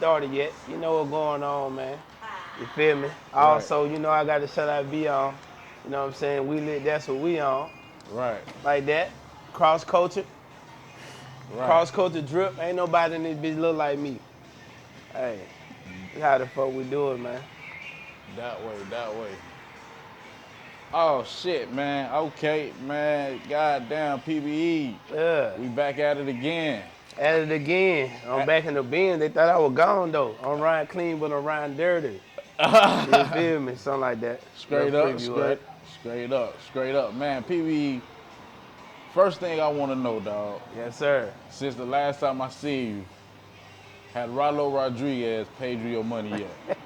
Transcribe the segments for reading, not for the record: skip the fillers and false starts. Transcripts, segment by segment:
started yet. You know what's going on, man. You feel me? Right. Also, you know I got to shout out Be On. You know what I'm saying? We lit, that's what we on. Right. Like that. Cross culture. Right. Cross culture drip. Ain't nobody in this bitch look like me. Hey, that's how the fuck we do it, man. That way. That way. Oh shit, man. Okay, man. Goddamn PBE. Yeah. We back at it again. At it again. I'm back in the bin. They thought I was gone though. I'm riding clean, but I'm riding dirty. You feel me? Something like that. Straight Little up, preview of it. straight up. Man, PBE, first thing I want to know, dog, Yes, sir. since the last time I see you, had Rallo Rodriguez paid you your money yet?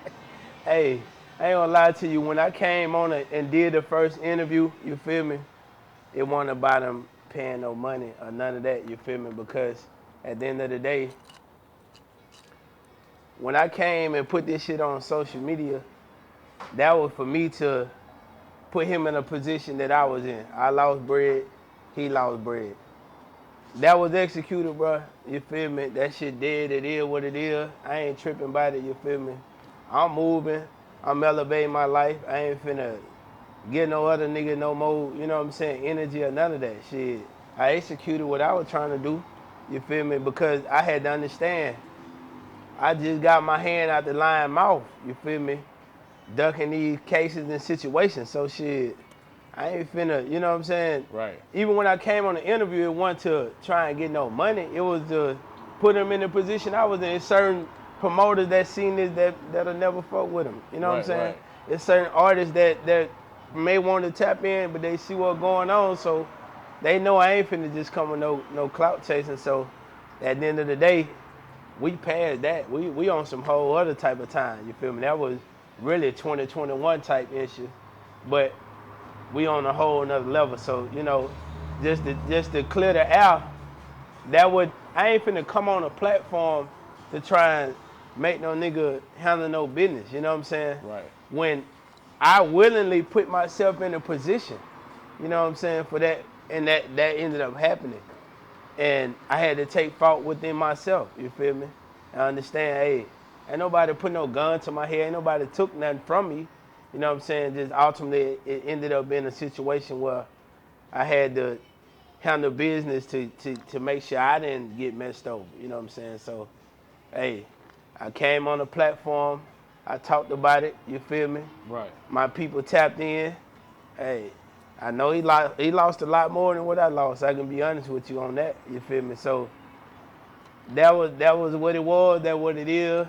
Hey, I ain't gonna lie to you. When I came on it and did the first interview, you feel me? It wasn't about them paying no money or none of that, you feel me? Because at the end of the day, when I came and put this shit on social media, that was for me to put him in a position that I was in. I lost bread, he lost bread. That was executed, bro. You feel me? That shit dead. It is what it is. I ain't tripping about it. You feel me? I'm moving. I'm elevating my life. I ain't finna get no other nigga no more, you know what I'm saying, energy or none of that shit. I executed what I was trying to do. You feel me? Because I had to understand. I just got my hand out the lion mouth. You feel me? Ducking these cases and situations. So shit, I ain't finna, you know what I'm saying? Right. Even when I came on the interview, it wasn't to try and get no money. It was to put him in the position I was in. It's certain promoters that seen this that'll never fuck with him. You know what I'm Right, saying? right. It's certain artists that may want to tap in, but they see what's going on, so they know I ain't finna just come with no clout chasing. So at the end of the day, we passed that. We on some whole other type of time. You feel me? That was really 2021 type issue, but we on a whole another level. So you know, just to clear the air, I ain't finna come on a platform to try and make no nigga handle no business. You know what I'm saying? Right. When I willingly put myself in a position, you know what I'm saying, for that, and that ended up happening. And I had to take fault within myself, you feel me? I understand, hey, ain't nobody put no gun to my head, ain't nobody took nothing from me. You know what I'm saying? Just ultimately it ended up being a situation where I had to handle business to make sure I didn't get messed over. You know what I'm saying? So, hey, I came on the platform, I talked about it, you feel me? Right. My people tapped in. Hey, I know he lost a lot more than what I lost. I can be honest with you on that. You feel me? So that was what it was. That what it is.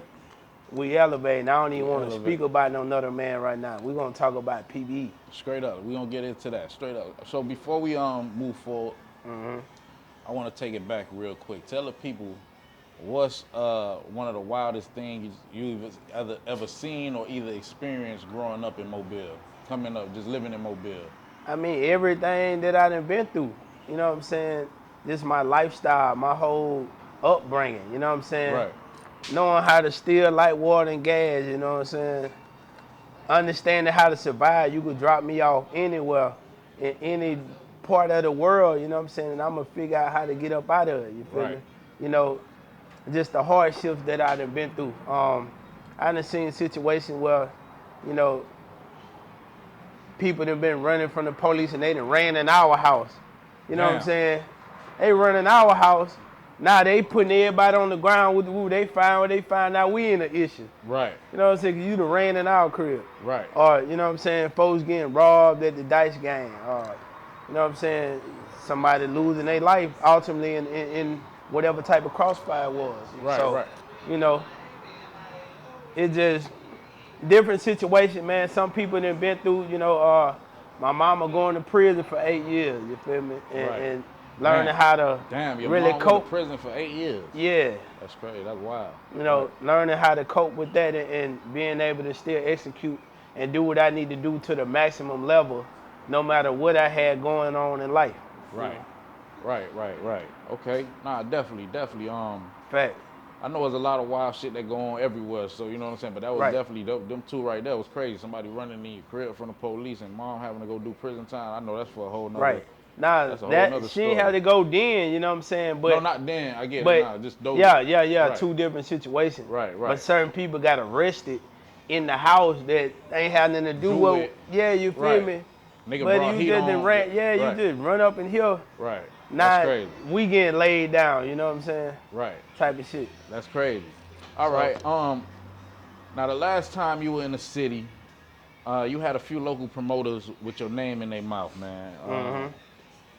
We elevating. I don't even We want to elevate. speak about no another man right now. We're gonna talk about PBE. Straight up. We gonna get into that. Straight up. So before we move forward, I want to take it back real quick. Tell the people what's one of the wildest things you've ever seen or either experienced growing up in Mobile, coming up, just living in Mobile. I mean, everything that I done been through. You know what I'm saying? Just my lifestyle, my whole upbringing. You know what I'm saying? Right. Knowing how to steal light water and gas. You know what I'm saying? Understanding how to survive. You could drop me off anywhere in any part of the world, you know what I'm saying? And I'm gonna figure out how to get up out of it, you feel Right. me? You know, just the hardships that I done been through. I done seen situations where, you know, people done been running from the police and they done ran in our house. You know what I'm Damn. saying? They run in our house. Now they putting everybody on the ground with the woo. They find what they find out we in an issue. Right. You know what I'm saying? 'Cause you done ran in our crib. Right. Or, you know what I'm saying, folks getting robbed at the dice game. Or, you know what I'm saying, somebody losing their life ultimately in whatever type of crossfire it was. Right. So, Right. you know, it just, different situation, man. Some people that been through, you know, my mama going to prison for 8 years, you feel me? Right. And learning how to Damn. Your really mom went to cope. prison for 8 years. Yeah. That's crazy. That's wild. You know, learning how to cope with that and being able to still execute and do what I need to do to the maximum level, no matter what I had going on in life. Right. Right. Okay. Nah, definitely. Fact. I know there's a lot of wild shit that go on everywhere, so you know what I'm saying. But that was Right. definitely them two right there was crazy. Somebody running in your crib from the police and mom having to go do prison time. I know that's for a whole nother. Right. Nah, That's a whole that nother she ain't story. have to go then, you know what I'm saying? But No, not then. I get it. but Nah, just those. yeah, Right. two different situations. Right, right. But certain people got arrested in the house that ain't had nothing to do with. Yeah, you feel Right. me? Nigga But brought you heat just done on. ran. Yeah, you Right. just run up in here. Right. That's Now crazy. we getting laid down. You know what I'm saying? Right. Type of shit. That's crazy. All So- right. Now the last time you were in the city, you had a few local promoters with your name in their mouth, man.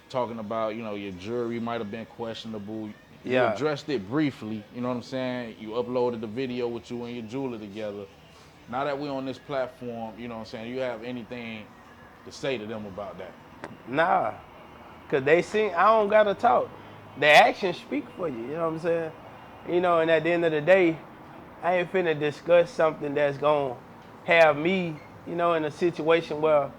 Talking about, your jury might have been questionable. You Yeah. addressed it briefly, you know what I'm saying? You uploaded the video with you and your jeweler together. Now that we're on this platform, you know what I'm saying, you have anything to say to them about that? Nah, cause they seen I don't gotta talk. The actions speak for you. You know what I'm saying? And at the end of the day, I ain't finna discuss something that's gonna have me, in a situation where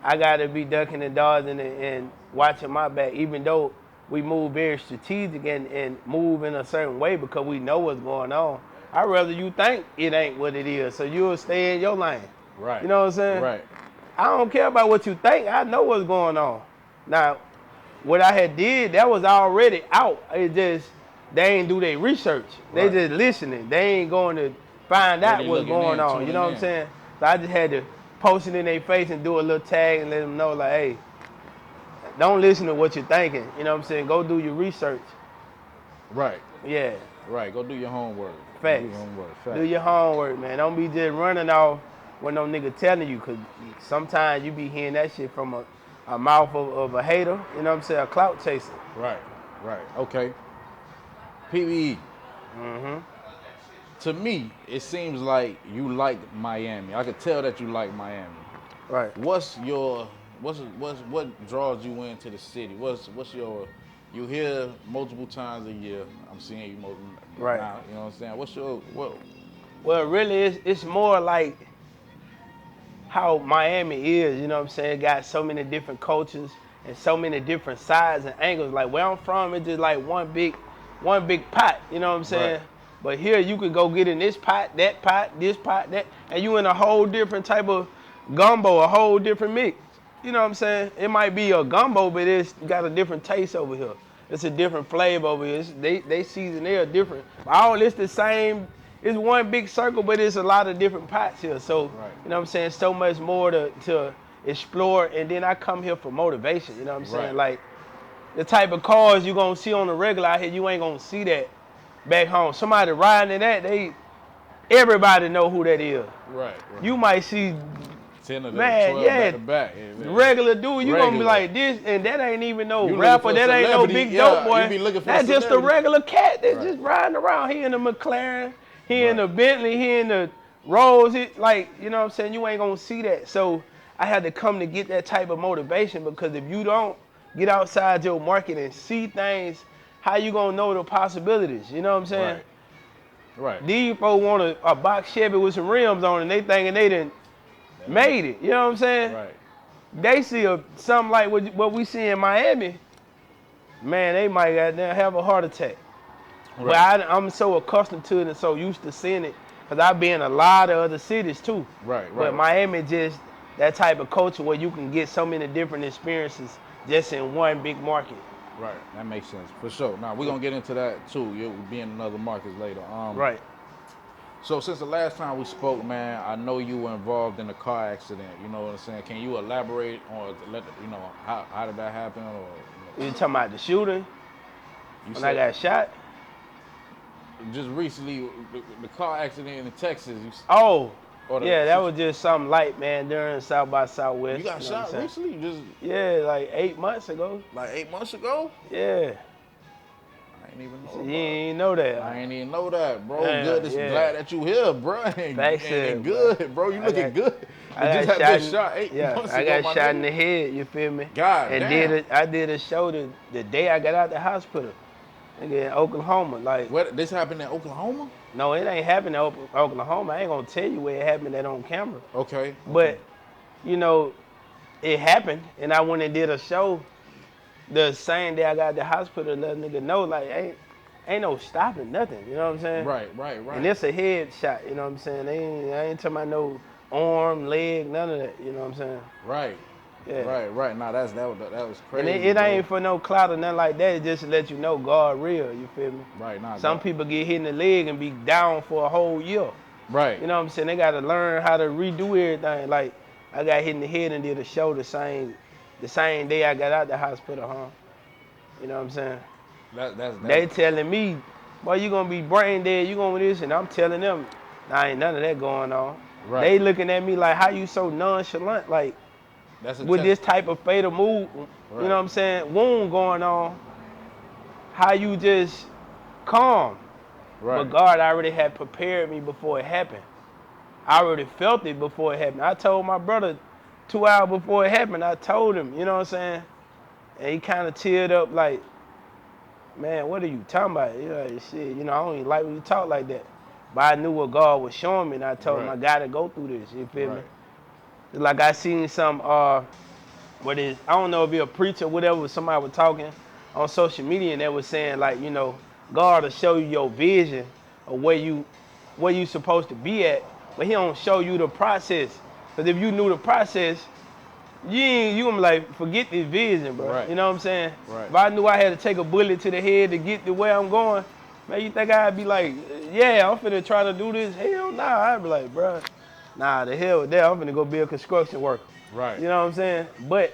I gotta be ducking and dodging and watching my back, even though we move very strategic and move in a certain way because we know what's going on. I'd rather you think it ain't what it is, so you'll stay in your lane. Right. You know what I'm saying? Right. I don't care about what you think. I know what's going on. Now, what I had did, that was already out. It just, they ain't do their research. They Right. just listening. They ain't going to find out Really what's looking going in, on. You tuning know what in. I'm saying? So I just had to post it in their face and do a little tag and let them know, like, hey, don't listen to what you're thinking. You know what I'm saying? Go do your research. Right. Yeah. Right. Go do your homework. Facts. Do your homework. Facts. Do your homework, man. Don't be just running off when no nigga telling you, because sometimes you be hearing that shit from a mouth of a hater, you know what I'm saying, a clout chaser. Right. Right. Okay. PBE. To me, it seems like you like Miami. I could tell that you like Miami. Right. What draws you into the city? What's your, you here multiple times a year. I'm seeing you Right. now. You know what I'm saying? What? Well, really, it's more like how Miami is, you know what I'm saying? It got so many different cultures and so many different sides and angles. Like where I'm from, it's just like one big pot, you know what I'm saying? Right. But here you could go get in this pot, this pot, that, and you in a whole different type of gumbo, a whole different mix. You know what I'm saying? It might be a gumbo, but it's got a different taste over here. It's a different flavor over here. They season, they are different. All it's the same. It's one big circle, but it's a lot of different pots here. So, Right. you know what I'm saying? So much more to explore. And then I come here for motivation, you know what I'm saying? Right. Like, the type of cars you gonna see on the regular out here, you ain't gonna see that back home. Somebody riding in that, everybody know who that is. Right. You might see 10 of them, Man, 12 yeah. back to back. Yeah, regular dude, you gonna be Regular. like this, and that ain't even no You looking rapper, for that ain't no celebrity, big yeah, dope boy. you be looking for That's just a celebrity. regular cat that's Right. just riding around. He in the McLaren, he in Right. the Bentley, he in the Rolls. Like, you know what I'm saying? You ain't gonna see that. So I had to come to get that type of motivation, because if you don't get outside your market and see things, how you gonna know the possibilities? You know what I'm saying? Right. These folks want a box Chevy with some rims on it, and they thinking they done made it. You know what I'm saying? Right. They see something like what we see in Miami, man, they might have a heart attack. Right. But I'm so accustomed to it and so used to seeing it, because I've been in a lot of other cities too. Right. But Miami just that type of culture where you can get so many different experiences just in one big market. Right. That makes sense for sure. Now we're gonna get into that too. You'll be in another markets later. Right. So since the last time we spoke, man, I know you were involved in a car accident. You know what I'm saying? Can you elaborate on how did that happen? Or You talking about the shooting you when I got shot? just recently the car accident in Texas. Oh, Or the- yeah, that was just something light, man, during South by Southwest. You got know what I'm shot saying? recently? Just Yeah, like 8 months ago. like 8 months ago? Yeah. I ain't even know. You ain't know that. I ain't even know that, bro. Yeah, Good. yeah. Glad that you here, bro. Thanks, And good, bro. You looking good. I You got just had been shot 8 yeah, months I ago, got my shot in nigga. the head, you feel me? God and damn. I did a show the day I got out the hospital. Nigga, in Oklahoma. Like, What, this happened in Oklahoma? no, it ain't happened in Oklahoma. I ain't gonna tell you where it happened that on camera. Okay. But, you know, it happened, and I went and did a show the same day I got out the hospital to let a nigga know, like, ain't no stopping nothing, you know what I'm saying? Right. And it's a head shot, you know what I'm saying? I ain't talking about no arm, leg, none of that, you know what I'm saying? Right. Yeah. Right. Nah, that was And crazy. it bro. ain't for no clout or nothing like that. It's just to let you know God real. You feel me? Right, nah, Some God. people get hit in the leg and be down for a whole year. Right. You know what I'm saying? They got to learn how to redo everything. Like I got hit in the head and did a show the same day I got out the hospital, huh? You know what I'm saying? That's They telling me, boy, you gonna be brain dead, you gonna this, and I'm telling them, nah, ain't none of that going on. right. They looking at me like, how you so nonchalant, like That's a with test. this type of fatal move, you Right. know what I'm saying, wound going on, how you just calm. But Right. God already had prepared me before it happened. I already felt it before it happened. I told my brother 2 hours before it happened, I told him, you know what I'm saying? And he kind of teared up like, man, what are you talking about? You know, shit, I don't even like when you talk like that. But I knew what God was showing me, and I told him I Right. gotta go through this. You feel me? Right. Like I seen some, what is? I don't know if you're a preacher or whatever. Somebody was talking on social media, and they was saying like, God will show you your vision of where you supposed to be at, but He don't show you the process. Because if you knew the process, you gonna be like, forget this vision, bro. Right. You know what I'm saying? Right. If I knew I had to take a bullet to the head to get to where I'm going, man, you think I'd be like, yeah, I'm finna try to do this? Hell nah. I'd be like, bro, nah, the hell with that. I'm finna go be a construction worker. Right. You know what I'm saying? But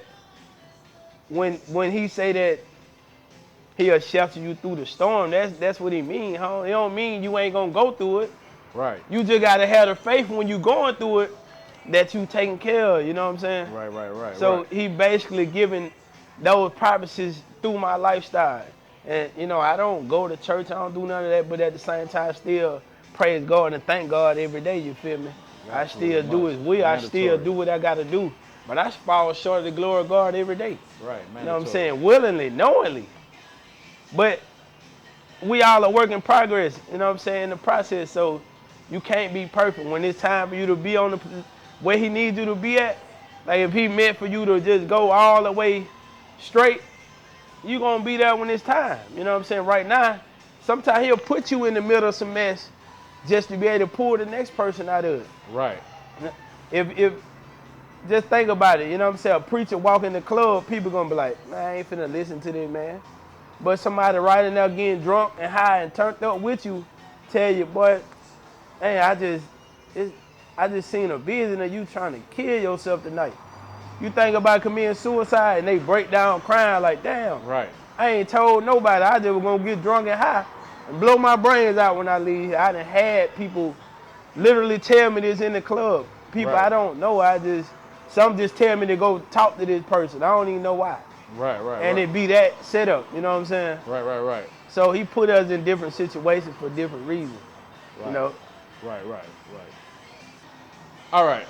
when he say that he'll shelter you through the storm, that's what he mean, huh? It don't mean you ain't gonna go through it. Right. You just gotta have the faith when you going through it that you taking care of, you know what I'm saying? Right. So he basically giving those purposes through my lifestyle. And I don't go to church, I don't do none of that, but at the same time still praise God and thank God every day, you feel me? I still do his will, I still do what I gotta do. But I fall short of the glory of God every day. Right, You know what I'm mandatory. saying? Willingly, knowingly. But we all are work in progress, you know what I'm saying, in the process. So you can't be perfect. When it's time for you to be on where he needs you to be at, like if he meant for you to just go all the way straight, you gonna be there when it's time. You know what I'm saying? Right now, sometimes he'll put you in the middle of some mess just to be able to pull the next person out of it. Right. If just think about it, you know what I'm saying? A preacher walk in the club, people gonna be like, man, I ain't finna listen to this man. But somebody right in there getting drunk and high and turned up with you, tell you, boy, hey, I just seen a vision of you trying to kill yourself tonight. You think about committing suicide and they break down crying like, damn, Right. I ain't told nobody. I just was gonna get drunk and high and blow my brains out when I leave here. I done had people literally tell me this in the club. People Right. I don't know. Some just tell me to go talk to this person. I don't even know why. Right. And it be that setup, you know what I'm saying? Right. So he put us in different situations for different reasons, you know? Right. All right.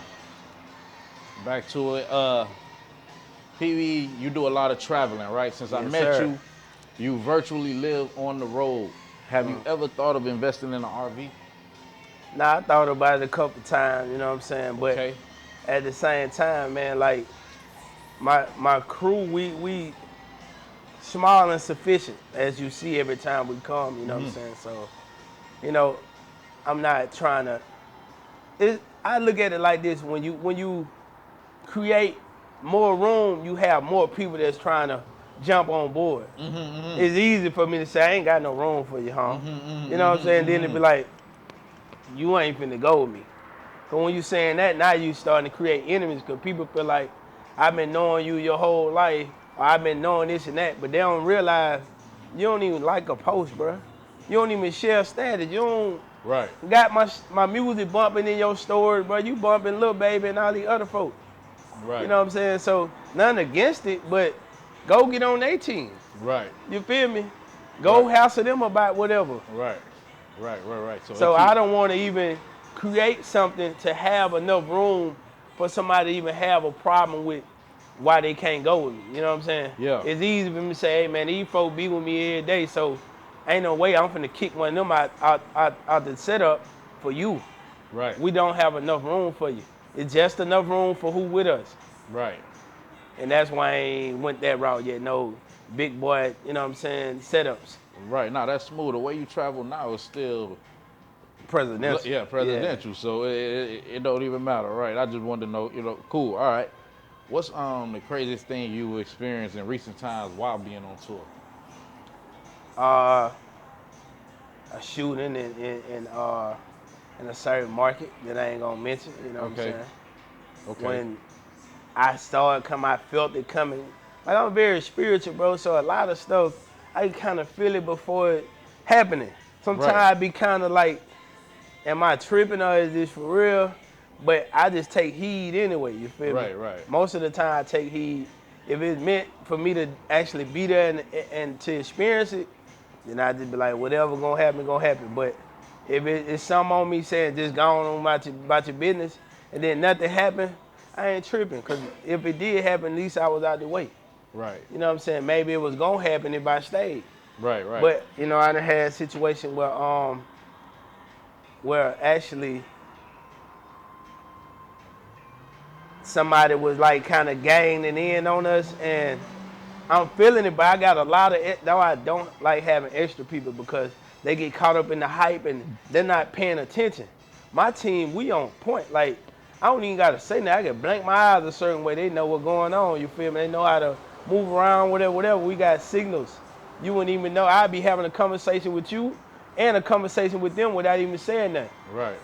Back to it. PBE, you do a lot of traveling, right? Since I Yes, met sir. you virtually live on the road. Have you ever thought of investing in an RV? Nah, I thought about it a couple times, you know what I'm saying? But Okay. at the same time, man, like my crew, we small and sufficient, as you see every time we come, you know what I'm saying? So, I'm not trying to. I look at it like this: when you create more room, you have more people that's trying to jump on board. It's easy for me to say, I ain't got no room for you, huh? You know what I'm saying? Then it'd be like, you ain't finna go with me. So when you saying that, now you starting to create enemies because people feel like, I've been knowing you your whole life, or I've been knowing this and that, but they don't realize you don't even like a post, bro. You don't even share status. You don't Right. got my music bumping in your story, bro. You bumping Lil Baby and all these other folks. Right. You know what I'm saying? So nothing against it, but go get on their team. Right. You feel me? Go Right. hassle them about whatever. Right. So I don't want to even create something to have enough room for somebody to even have a problem with why they can't go with me. You know what I'm saying? Yeah. It's easy for me to say, hey man, these folks be with me every day, so ain't no way I'm finna kick one of them out the setup for you. Right. We don't have enough room for you. It's just enough room for who with us. Right. And that's why I ain't went that route yet. No big boy, you know what I'm saying, setups. Right. Now that's smooth. The way you travel now is still Presidential. presidential. So it don't even matter, right? I just wanted to know, cool. All right. What's the craziest thing you experienced in recent times while being on tour? Uh, a shooting in a certain market that I ain't gonna mention. You know what I'm Okay. saying? Okay. When I saw it come, I felt it coming. Like I'm very spiritual, bro. So a lot of stuff I kind of feel it before it happening. Sometimes Right. I be kind of like, am I tripping or is this for real? But I just take heed anyway. You feel me? Right. Right. Most of the time I take heed. If it's meant for me to actually be there and to experience it, then I just be like, whatever gonna happen, gonna happen. But if it's something on me saying just go on about your business, and then nothing happened, I ain't tripping. Cause if it did happen, at least I was out the way. Right. You know what I'm saying? Maybe it was gonna happen if I stayed. Right. Right. But you know, I done had a situation where actually somebody was like kind of gaining in on us, and I'm feeling it, but I got a lot of it, though I don't like having extra people because they get caught up in the hype and they're not paying attention. My team, we on point. Like, I don't even got to say that. I can blink my eyes a certain way. They know what's going on. You feel me? They know how to move around, whatever, whatever. We got signals. You wouldn't even know. I'd be having a conversation with you and a conversation with them without even saying nothing. Right.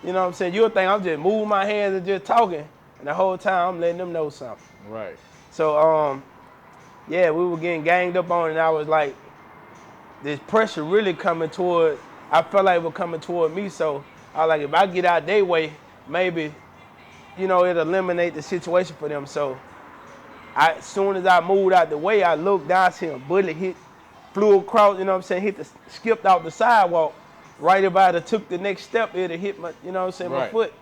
You know what I'm saying? You'll think I'm just moving my hands and just talking, and the whole time I'm letting them know something. Right. So, yeah, we were getting ganged up on, and I was like, this pressure really coming toward, I felt like it was coming toward me. So I was like, if I get out their way, maybe, it'll eliminate the situation for them. So as soon as I moved out the way, I looked down, see a bullet flew across, you know what I'm saying, skipped off the sidewalk. Right if I'd have took the next step, it'd have hit my, you know what I'm saying, my Right. foot.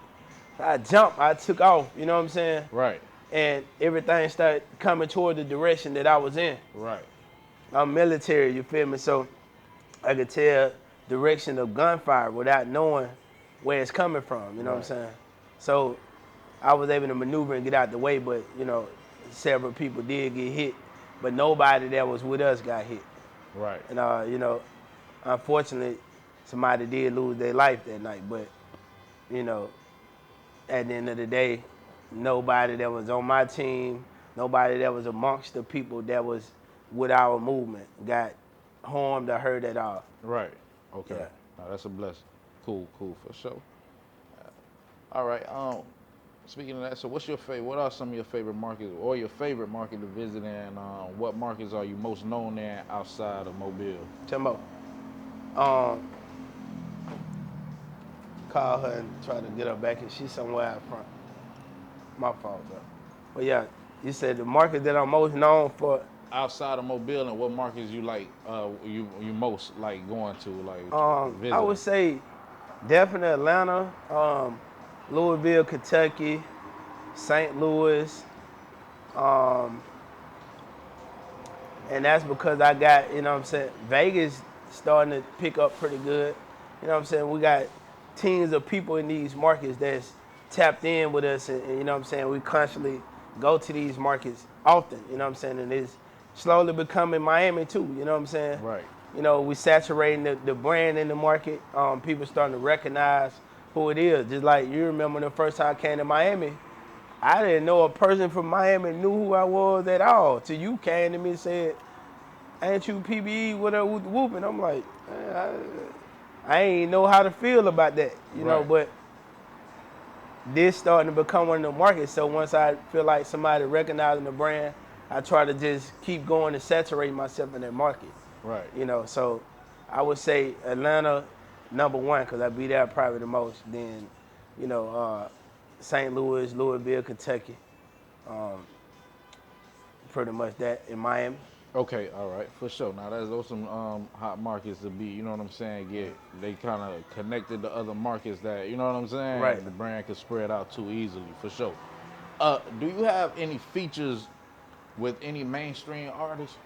I jumped, I took off, you know what I'm saying? Right. And everything started coming toward the direction that I was in. Right. I'm military, you feel me? So I could tell direction of gunfire without knowing where it's coming from, you know what I'm saying? So I was able to maneuver and get out the way, but, several people did get hit, but nobody that was with us got hit. Right. And, unfortunately, somebody did lose their life that night, but, at the end of the day, nobody that was on my team, nobody that was amongst the people that was with our movement got harmed or hurt at all. Right. Okay. Yeah. Now, that's a blessing. Cool. Cool for sure. All right. Speaking of that, so what's your favorite? What are some of your favorite markets, or your favorite market to visit, and what markets are you most known in outside of Mobile? Timbo, call her and try to get her back, and she's somewhere out front. My fault, bro. But yeah, you said the market that I'm most known for. Outside of Mobile, and what markets you like? You most like going to, like visiting? I would say definitely Atlanta, Louisville, Kentucky, St. Louis, and that's because I got, you know what I'm saying, Vegas starting to pick up pretty good. You know what I'm saying? We got teams of people in these markets that's tapped in with us, and you know what I'm saying, we constantly go to these markets often, you know what I'm saying, and it's slowly becoming Miami too, you know what I'm saying? Right. We saturating the brand in the market. People starting to recognize who it is. Just like you remember the first time I came to Miami, I didn't know a person from Miami knew who I was at all. Till you came to me and said, ain't you PBE with her whooping? I'm like, I ain't know how to feel about that, you know, Right. but this starting to become one of the markets. So once I feel like somebody recognizing the brand, I try to just keep going and saturate myself in that market. Right. So I would say Atlanta, number one, because I be there probably the most. Then, St. Louis, Louisville, Kentucky, pretty much that in Miami. Okay, all right, for sure. Now those some hot markets to be, you know what I'm saying? They kind of connected to other markets that, you know what I'm saying? Right. The brand could spread out too easily, for sure. Do you have any features with any mainstream artists?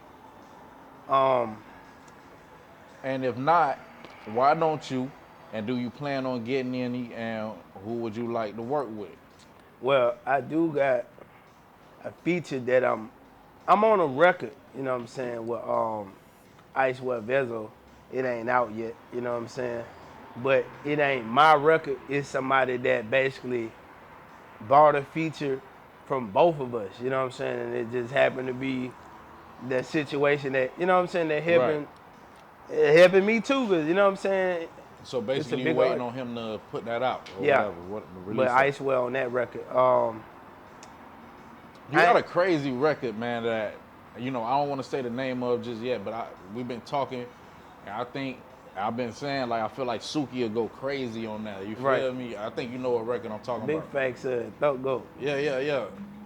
And if not, why don't you? And do you plan on getting any? And who would you like to work with? Well, I do got a feature that I'm on a record, you know what I'm saying, with Ice Well Vezo. It ain't out yet, you know what I'm saying? But it ain't my record. It's somebody that basically bought a feature from both of us, you know what I'm saying? And it just happened to be that situation that, you know what I'm saying, that helping me too, because, you know what I'm saying? So It's a basically, you big waiting art. on him to put that out or Yeah, whatever, but release that. Icewell on that record. You got a crazy record, man. That I don't want to say the name of just yet, but we've been talking, and I think I've been saying like I feel like Suki will go crazy on that. You Right. feel me? I think you know what record I'm talking Big about. facts, Throat Go. Yeah.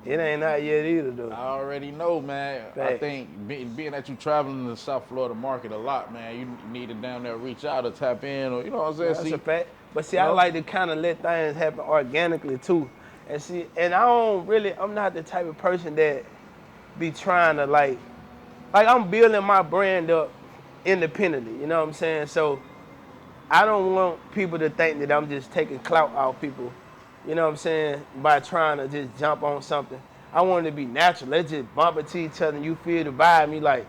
It ain't out yet either, though. I already know, man. I Facts. think being that you traveling the South Florida market a lot, man, you need to down there reach out or tap in, or you know what I'm saying. That's See, a fact. But see, you I know? like to kind of let things happen organically too. And see, and I'm not the type of person that be trying to like I'm building my brand up independently, you know what I'm saying? So I don't want people to think that I'm just taking clout off people, you know what I'm saying, by trying to just jump on something. I want it to be natural. Let's just bump into each other and you feel the vibe, me like,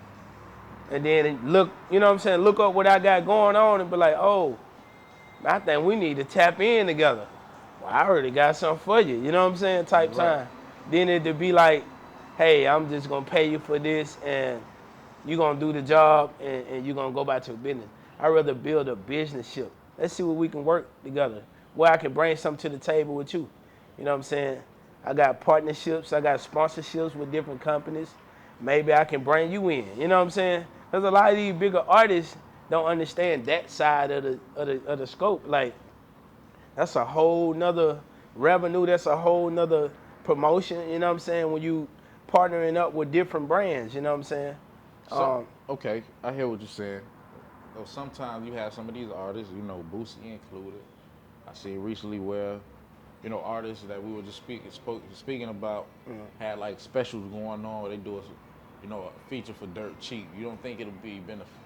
and then look, you know what I'm saying, look up what I got going on and be like, oh, I think we need to tap in together. Well, I already got something for you, you know what I'm saying, type Right. time. Then it'd be like, hey, I'm just gonna pay you for this and you're gonna do the job and you're gonna go back to your business. I'd rather build a business ship. Let's see what we can work together. Where I can bring something to the table with you. You know what I'm saying? I got partnerships, I got sponsorships with different companies. Maybe I can bring you in. You know what I'm saying? Because a lot of these bigger artists don't understand that side of the scope. Like, that's a whole nother revenue, that's a whole nother promotion, you know what I'm saying? When you partnering up with different brands, you know what I'm saying? So okay, I hear what you're saying. So sometimes you have some of these artists, Boosie included. I see recently where, artists that we were just speaking about had like specials going on where they do a feature for dirt cheap. You don't think it'll be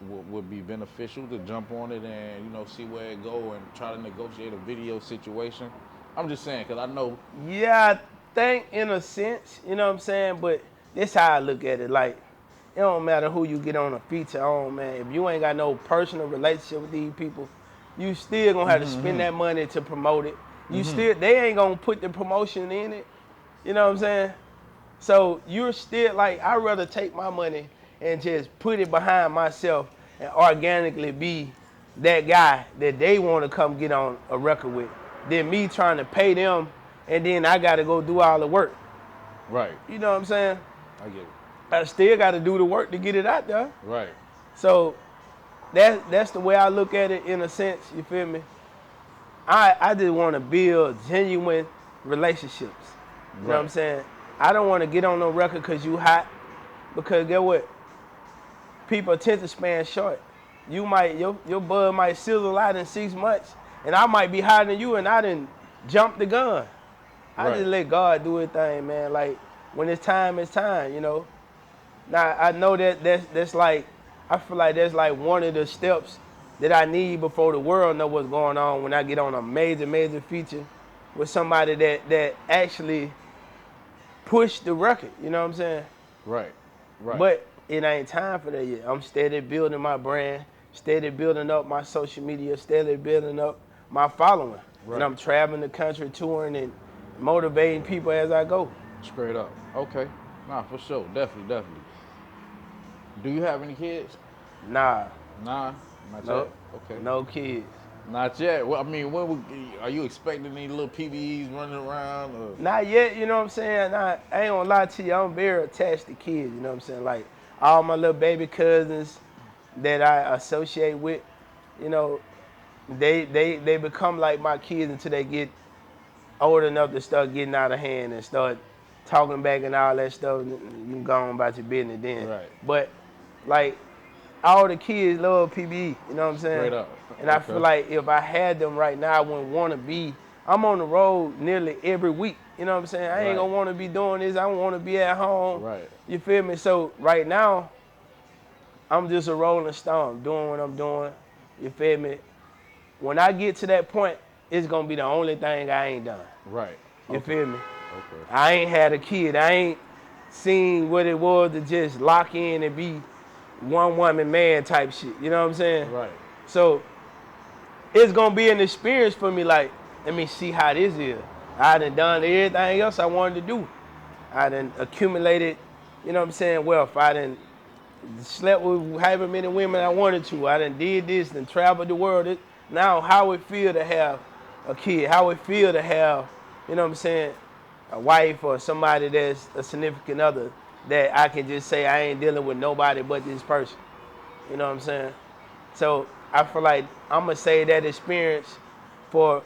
would be beneficial to jump on it and see where it go and try to negotiate a video situation? I'm just saying because I know. Yeah, I think in a sense, you know what I'm saying? But this how I look at it. Like, it don't matter who you get on a feature on, man. If you ain't got no personal relationship with these people, you still gonna have to spend that money to promote it. They ain't gonna put the promotion in it. You know what I'm saying? So you're still like, I'd rather take my money and just put it behind myself and organically be that guy that they want to come get on a record with than me trying to pay them and then I got to go do all the work. Right. You know what I'm saying? I get it. I still got to do the work to get it out there. Right. So that's the way I look at it in a sense. You feel me? I just want to build genuine relationships. You know what I'm saying? I don't want to get on no record because you hot. Because get what? People attention span short. Your bud might sizzle out in 6 months, and I might be higher than you, and I didn't jump the gun. I just let God do his thing, man. Like, when it's time, you know. Now I know that's like, I feel like that's like one of the steps that I need before the world know what's going on when I get on a major feature with somebody that actually push the record. You know what I'm saying? Right. But it ain't time for that yet. I'm steady building my brand, steady building up my social media, steady building up my following. And I'm traveling the country, touring and motivating people as I go. Straight up. Okay. Nah, for sure. Definitely. Do you have any kids? Nah. Nah, not yet. Okay. No kids. Not yet. Well, I mean, are you expecting any little PBEs running around? Or? Not yet, you know what I'm saying? I ain't gonna lie to you, I'm very attached to kids, you know what I'm saying? Like, all my little baby cousins that I associate with, you know, they become like my kids until they get old enough to start getting out of hand and start talking back and all that stuff. You can go on about your business then. Right. But, like, all the kids love PBE, you know what I'm saying? Straight up. And I feel like if I had them right now, I wouldn't want to be. I'm on the road nearly every week, you know what I'm saying? I ain't gonna want to be doing this. I don't want to be at home. Right. You feel me? So right now, I'm just a rolling stone, doing what I'm doing. You feel me? When I get to that point, it's gonna be the only thing I ain't done. Right. You feel me? Okay. I ain't had a kid. I ain't seen what it was to just lock in and be one woman man type shit. You know what I'm saying? Right. So it's gonna be an experience for me. Like, let me see how this is. I done everything else I wanted to do. I done accumulated, you know what I'm saying, wealth. I done slept with however many women I wanted to. I done did this and traveled the world. Now, how it feel to have a kid? How it feel to have, you know what I'm saying, a wife or somebody that's a significant other that I can just say I ain't dealing with nobody but this person. You know what I'm saying? So I feel like I'm gonna say that experience for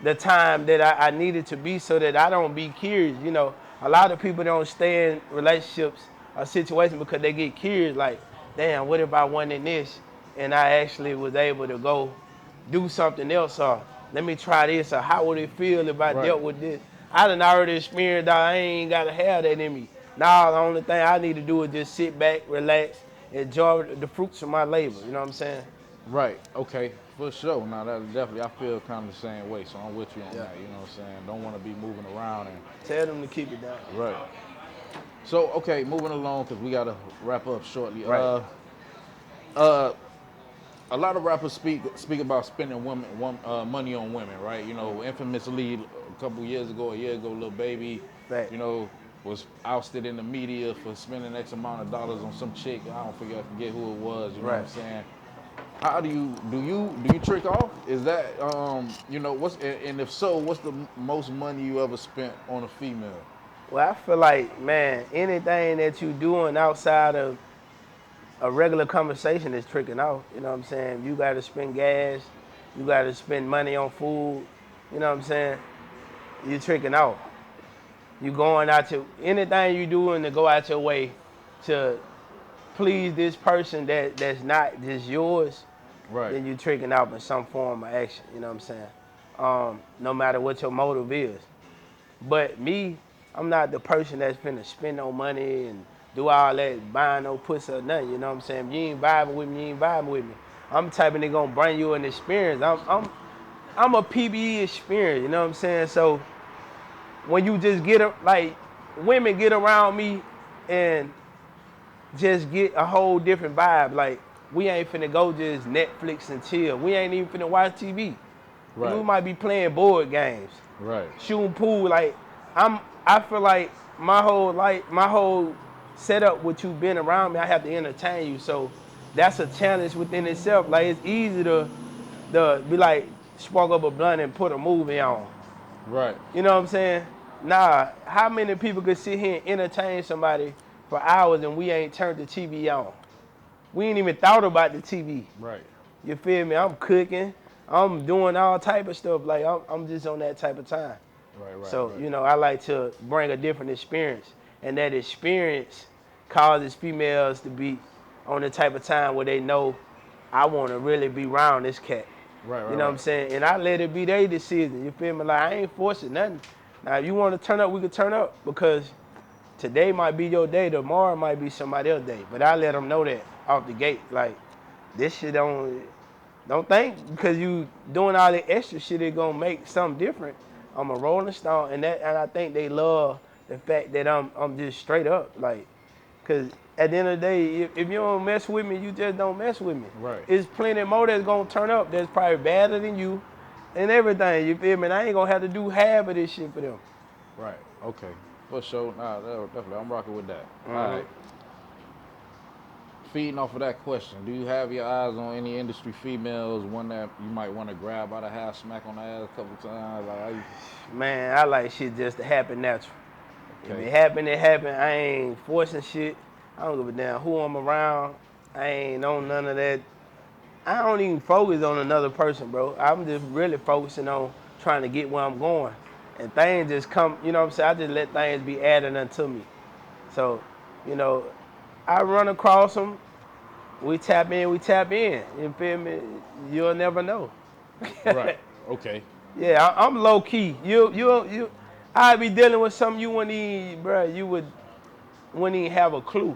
the time that I needed to be so that I don't be curious. You know, a lot of people don't stay in relationships or situations because they get curious, like, damn, what if I went in this and I actually was able to go do something else, or let me try this, or how would it feel if I Right. dealt with this? I done already experienced that. I ain't gotta have that in me. Now the only thing I need to do is just sit back, relax, enjoy the fruits of my labor. You know what I'm saying? Right. Okay. For sure. Now that definitely, I feel kind of the same way. So I'm with you on Yeah. that. You know what I'm saying? Don't want to be moving around and. Tell them to keep it down. Right. So okay, moving along because we gotta wrap up shortly. Right. Uh, a lot of rappers speak about spending money on women, right? You know, infamously a couple years ago, a year ago, Lil Baby, Fact. you know, was ousted in the media for spending X amount of dollars on some chick. I forget who it was. You know what I'm Right. saying? How do you trick off? Is that you know and if so, what's the most money you ever spent on a female? Well, I feel like, man, anything that you doing outside of a regular conversation is tricking off. You know what I'm saying? You got to spend gas. You got to spend money on food. You know what I'm saying? You're tricking off. You going out to anything you doing to go out your way to please this person that's not just yours. Right. Then you tricking off in some form of action. You know what I'm saying? No matter what your motive is. But me, I'm not the person that's finna spend no money and do all that, buying no pussy or nothing. You know what I'm saying? If you ain't vibing with me, you ain't vibing with me. I'm the type of nigga gonna bring you an experience. I'm a PBE experience. You know what I'm saying? So when you just like women get around me and just get a whole different vibe. Like we ain't finna go just Netflix and chill. We ain't even finna watch TV. We Right. might be playing board games, Right. shooting pool. Like I feel like my whole setup with you being around me, I have to entertain you. So that's a challenge within itself. Like it's easy to be like spark up a blunt and put a movie on. Right. You know what I'm saying? Nah, how many people could sit here and entertain somebody for hours and we ain't turned the TV on? We ain't even thought about the TV. Right. You feel me? I'm cooking. I'm doing all type of stuff. Like I'm just on that type of time. Right. Right. So, Right. you know, I like to bring a different experience. And that experience causes females to be on the type of time where they know I want to really be around this cat. Right. You Right. know what I'm Right. saying? And I let it be their decision. You feel me? Like I ain't forcing nothing. Now, if you want to turn up, we can turn up because today might be your day, tomorrow might be somebody else's day. But I let them know that off the gate. Like, this shit don't think because you doing all the extra shit it gonna make something different. I'm a Rolling Stone, and I think they love the fact that I'm just straight up, like, cause at the end of the day, if you don't mess with me, you just don't mess with me. Right. It's plenty more that's gonna turn up that's probably better than you, and everything. You feel me? And I ain't gonna have to do half of this shit for them. Right. Okay. For sure. Nah, definitely. I'm rocking with that. All Mhm. right. Feeding off of that question, do you have your eyes on any industry females, one that you might want to grab by the half, smack on the ass a couple times? Like, Man, I like shit just to happen natural. If okay. it happen, it happen. I ain't forcing shit. I don't give a damn who I'm around. I ain't on none of that. I don't even focus on another person, bro. I'm just really focusing on trying to get where I'm going. And things just come, you know what I'm saying? I just let things be added unto me. So, you know, I run across them. We tap in, we tap in. You feel me? You'll never know. Right. Okay. Yeah, I'm low key. I be dealing with something you wouldn't even, bro. Wouldn't even have a clue.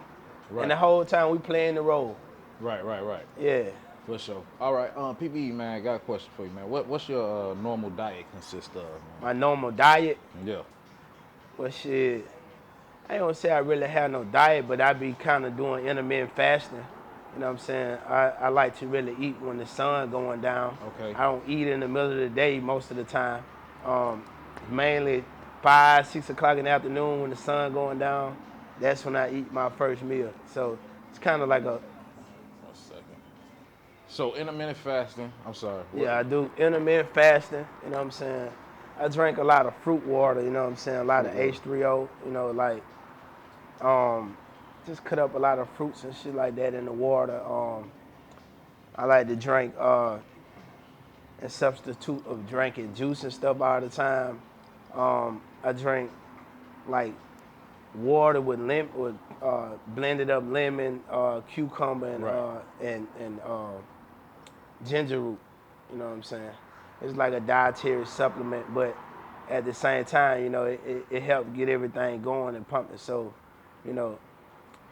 And Right. the whole time we playing the role. Right. Right. Right. Yeah. For sure. All right. PBE man, I got a question for you, man. What's your normal diet consist of, My normal diet, man? Yeah. well, shit. I ain't gonna say I really have no diet, but I be kind of doing intermittent fasting. You know what I'm saying? I like to really eat when the sun going down. Okay. I don't eat in the middle of the day most of the time. Mainly 5, 6 o'clock in the afternoon when the sun going down. That's when I eat my first meal. So it's kind of like a 1 second. So intermittent fasting. I'm sorry. yeah. I do intermittent fasting. You know what I'm saying. I drink a lot of fruit water. You know what I'm saying. A lot of H3O. You know, like just cut up a lot of fruits and shit like that in the water. I like to drink in substitute of drinking juice and stuff all the time. I drink like water with blended up lemon, cucumber, and ginger root. You know what I'm saying? It's like a dietary supplement, but at the same time, you know, it helps get everything going and pumping. So, you know,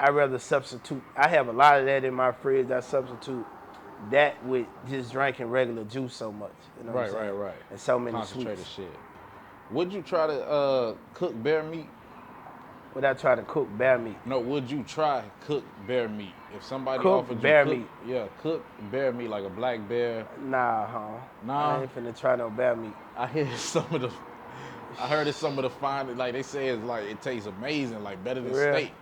I rather substitute. I have a lot of that in my fridge. I substitute that with just drinking regular juice so much. You know what I'm saying? Right. And so many Concentrated sweets. shit. Would you try to cook bear meat? Would I try to cook bear meat? No, would you try cook bear meat? If somebody Cook offered bear you meat? Yeah, cook bear meat like a black bear. Nah. I ain't finna try no bear meat. I heard it's some of the fine, like they say it's like it tastes amazing, like better than Real? steak.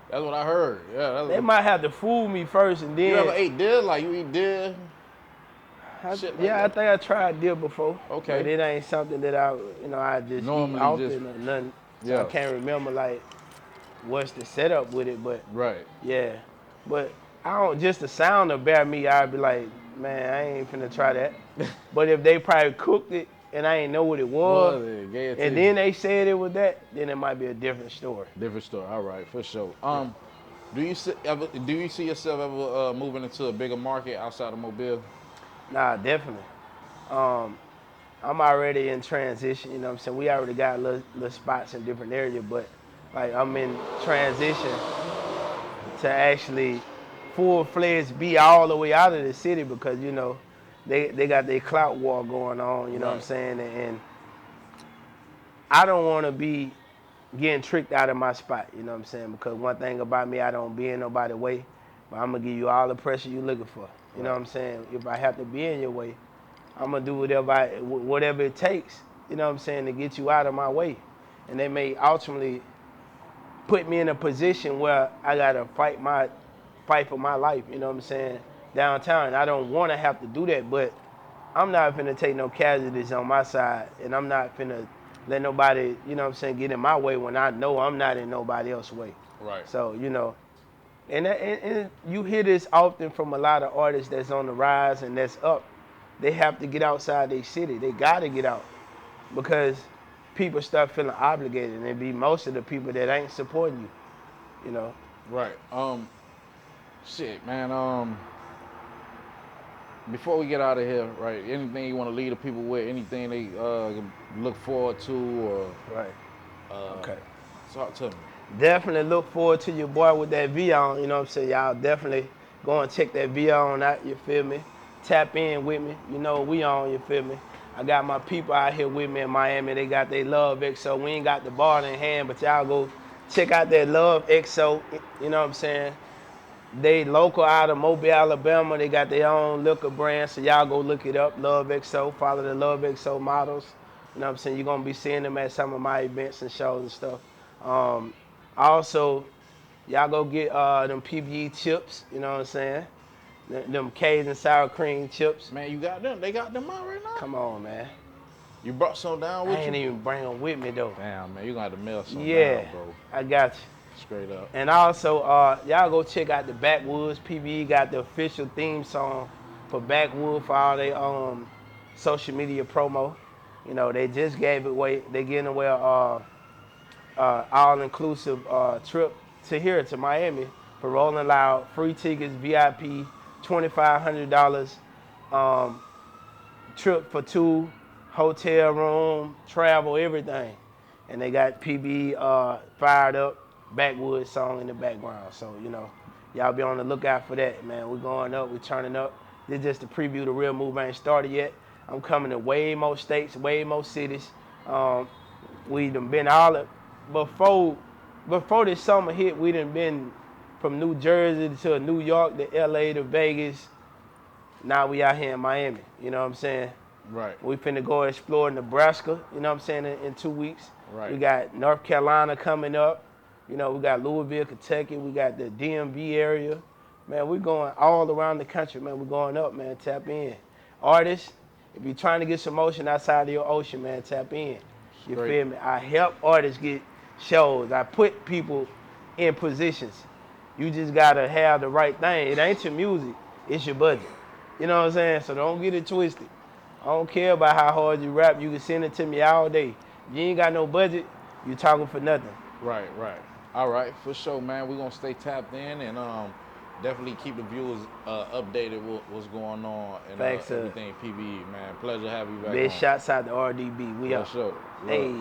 That's what I heard. Yeah, They might have to fool me first and then. You ever ate deer? Like you eat deer? Shit like I that? think I tried deer before. Okay. But it ain't something that I just Normally eat often just- or nothing. So Yeah. I can't remember like what's the setup with it, but Right. yeah. But I don't just the sound of bear meat, I'd be like, man, I ain't finna try that. But if they probably cooked it and I ain't know what it was, and then they said it was that, then it might be a different story. Different story. All right, for sure. Do you see yourself ever moving into a bigger market outside of Mobile? Nah, definitely. I'm already in transition, you know what I'm saying? We already got little spots in different areas, but like I'm in transition to actually full-fledged be all the way out of the city because, you know, they got their clout war going on, you know what I'm saying? And I don't want to be getting tricked out of my spot, you know what I'm saying? Because one thing about me, I don't be in nobody's way, but I'm going to give you all the pressure you're looking for. You know what I'm saying? If I have to be in your way, I'm going to do whatever it takes, you know what I'm saying, to get you out of my way. And they may ultimately put me in a position where I got to fight for my life, you know what I'm saying, downtown. I don't want to have to do that, but I'm not finna take no casualties on my side, and I'm not finna let nobody, you know what I'm saying, get in my way when I know I'm not in nobody else's way. Right. So, you know, and you hear this often from a lot of artists that's on the rise and that's up. They have to get outside their city. They got to get out because people start feeling obligated, and it be most of the people that ain't supporting you, you know. Right. Shit, man. Before we get out of here, right? Anything you want to leave the people with? Anything they look forward to, or Right. Okay. talk to me. Definitely look forward to your boy with that V on, you know what I'm saying? Y'all definitely go and check that V on out, you feel me? Tap in with me, you know we on, you feel me? I got my people out here with me in Miami, they got their Love XO. We ain't got the ball in hand, but y'all go check out that Love XO, you know what I'm saying? They local out of Mobile, Alabama. They got their own liquor brand, so y'all go look it up, Love XO. Follow the Love XO models. You know what I'm saying? You're going to be seeing them at some of my events and shows and stuff. Also, y'all go get them PBE chips, you know what I'm saying? Them Cajun sour cream chips. Man, you got them. They got them out right now. Come on, man. You brought some down with I ain't you? even bring them with me, though. Damn, man, you gonna have to mail some Yeah, down, bro. I got you. Straight up. And also, y'all go check out the Backwoods. PBE got the official theme song for Backwood for all their social media promo. You know, they just gave it away. They giving away a all-inclusive trip to Miami for Rolling Loud. Free tickets, VIP, $2,500 trip for two, hotel room, travel, everything. And they got PB fired up, Backwoods song in the background. So, you know, y'all be on the lookout for that, man. We're going up, we're turning up. This is just a preview. The real move ain't started yet. I'm coming to way more states, way more cities. We done been all up. Before this summer hit, we done been from New Jersey to New York to LA to Vegas. Now we out here in Miami, you know what I'm saying? Right. We finna go explore Nebraska, you know what I'm saying, in 2 weeks. Right. We got North Carolina coming up. You know, we got Louisville, Kentucky. We got the DMV area. Man, we're going all around the country, man. We're going up, man. Tap in. Artists, if you're trying to get some motion outside of your ocean, man, tap in. You Straight. feel me? I help artists get shows. I put people in positions. You just gotta have the right thing. It ain't your music, it's your budget. You know what I'm saying? So don't get it twisted. I don't care about how hard you rap. You can send it to me all day. If you ain't got no budget, you talking for nothing. Right. All right, for sure, man. We're gonna stay tapped in and definitely keep the viewers updated with what's going on and Thanks, everything PBE, man. Pleasure to have you back Best on. shots out to RDB. We For out. sure. Love. Hey.